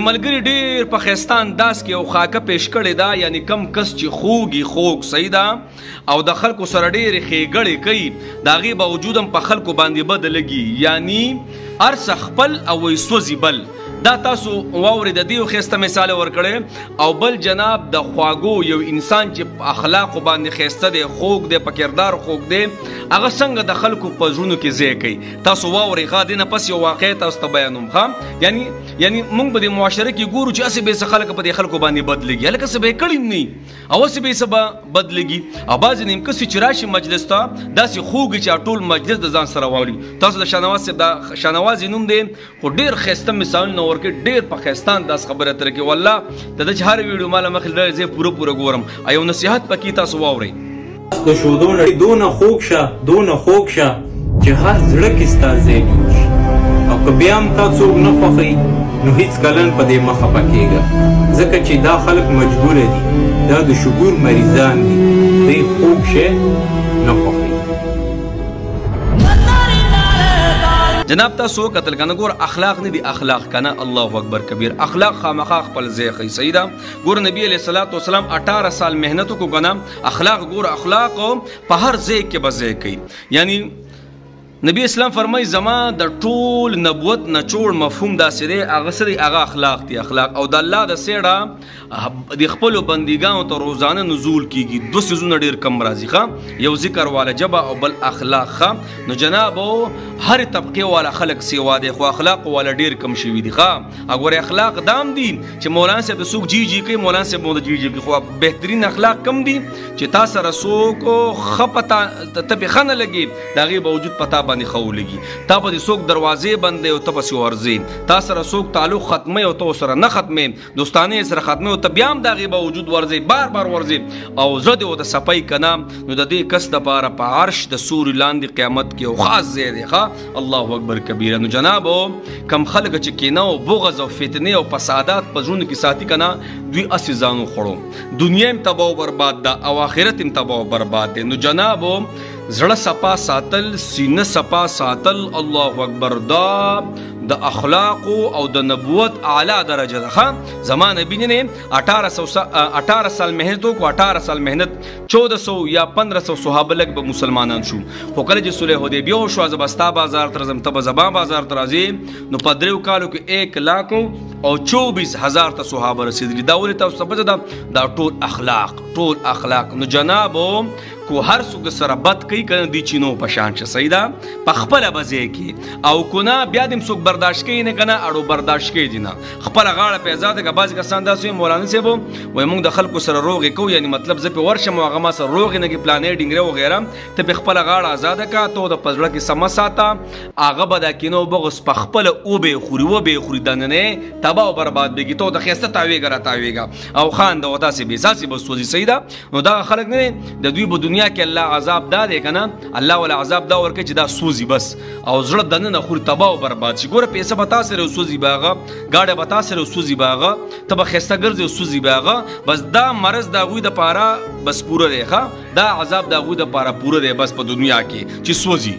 ملګری ډیر په ښایسته انداز کې یو خاکه پیش کړې ده، یعنی کم کس چې خوږ صحیح ده او د خلکو سره ډېرې ښېګړې کوي د هغې باوجود هم په خلکو باندې بد لګي، یعنی هر څه خپل او سوځي بل. دا تاسو واورئ د دې یو ښایسته مثال ورکړی. او بل جناب د خواږو یو انسان چې په اخلاقو باندې ښایسته دی، خوږ دی، په کردار خوږ دی، هغه څنګه د خلکو په زړونو کې ځای کوي. تاسو واورئ ښه، دې نه پس یو واقعه تاسو ته بیانوم ښه. یعنی موږ په دې معاشره کې ګورو چې هسې به څه خلک په دې خلکو باندې بد لګي، هلکه څه به یې کړي نه او هسې به یې څه به بد لګي. او بعضې نیمکسي چې راشي مجلس ته داسې خوږ چې ټول مجلس د ځان سره واوړي. تاسو د شاهنواز صاحب د شاهنواز نوم دی، خو ډېر ښایسته مثالونه ورکړي، ډېر په ښایسته انداز خبره اتره کوي. والله د ده چې هر ویډیو ماله مخې ډېر زه پوره ګورم. یو نصیحت پکې تاسو واورئ. د شودو نړۍ دونه خوږ شه چې هر زړه کې ستا ځای جوړ شي. او که بیا هم تا څوک نه خوښوي نو هېڅکله په دې مه خفه کېږه، ځکه چې دا خلک مجبوره دي، دا د شګور مریضان دي، دوی خوږ شی نه خوښوي. جناب تاسو قتل کنه ګور اخلاق نه دي، اخلاق کنه الله اکبر کبیر، اخلاق خامخا خپل ځای خي صحیح ده. ګور نبی علیہ الصلوۃ والسلام 18 سال محنت کو کنه، اخلاق ګور اخلاق په هر ځای کې بځای کوي. یعنی نبی اسلام فرمای زما د ټول نبوت نچوړ مفهوم داسې دی، هغه څه دی، هغه اخلاق دي. اخلاق او د الله د سیړه د خپلو بندګانو ته روزانه نزول کیږي. دو څیزونه ډېر کم راځي ښه، یو ذکر والا جبه او بل اخلاق ښه. نو جناب هر طبقې والا خلک سیوا دی، خو اخلاق والا ډېر کم شوي دي ښه. اګوره اخلاق دام دي چې مولانا صاحب د څوک جی کوي، مولانا صاحب مو د جی کوي، خو بهترین اخلاق کم دي چې تا سره څوک ښه پته ته پې ښه نه لګي، د هغې باوجود په تا باندې ښه ولګي. تا پسې څوک دروازې بندوي او ته پسې ورځې، تا سره څوک تعلق ختموي او ته ورسره نه ختمې، دوستانه یې سره ختموي او ته بیا هم د هغې باوجود ورځې، بار ورځې او زړه دې ورته صفی که نه، نو د دې کس دپاره په عرش د سوري لاندې قیامت کې یو خاص ځای دی ښه. الله اکبر کبیره. نو جنابو کم خلک چې کینه او بغض او فتنې او فسادات په زړونو کې ساتي که نه، دوی هسې ځان وخوړو، دنیا هم تباه و برباد ده او آخرت هم تباه و برباد دی. نو جنابو زړه صفا ساتل، سینه صفا ساتل، الله اکبر، دا د اخلاقو او د نبوت اعلی درجه ده ښه. زما نبی نے 18 سال محنت وکړو، 18 سال محنت 1400 یا 1500 صحابه لږ به مسلمانان شو. خو کله چې صلح حدیبیه وشوه، زه به ستا بازار ته راځم، ته به زما بازار ته راځې، نو په 3 کالو کې 1,24,000 ته صحابه رسېدلي. دا ولې تاسو ته پته ده؟ دا ټول اخلاق. نو جنابو کو هر څوک سره بد کوي کنه دی چینو په شان شه صحیح ده، په خپله به ځای کې او کنه بیا دې څوک برداشت کوي نه کنه، اړو برداشت کوي دي نه، خپله غاړه پې ازاده که. بعضې کسان داسې وایي مولانا صاحب وایي موږ د خلکو سره روغې کوو، یعنی مطلب زه پې ورشم او هغه ما سره روغې نه کړي پلانې ډینګرې وغیره، ته پې خپله غاړه ازاده که، ته د په زړه کې سمه ساته، هغه به دا کینه او بغض په خپله وبې خوري وبې دننې تباه او برباد بېږي، ته د ښایسته تاویږه راتاویږه او خان د داسې بېساسې به سوځي صحیح ده. نو دغه خلک نه دی، د دوی په دنیا کې الله عذاب دا دی کنه، الله ولا عذاب دا ورکړي چې دا سوزي بس او زړه دننه خوري تباه او برباد شي. ګوره پیسه به تا سره سوزي به هغه، ګاډی به تا سره سوزي به هغه، ته به ښایسته ګرځې او سوزي به هغه، بس دا مرض د هغوی دپاره بس پوره دی ښه، دا عذاب د هغوی دپاره پوره دی بس په دنیا کې چې سوزي.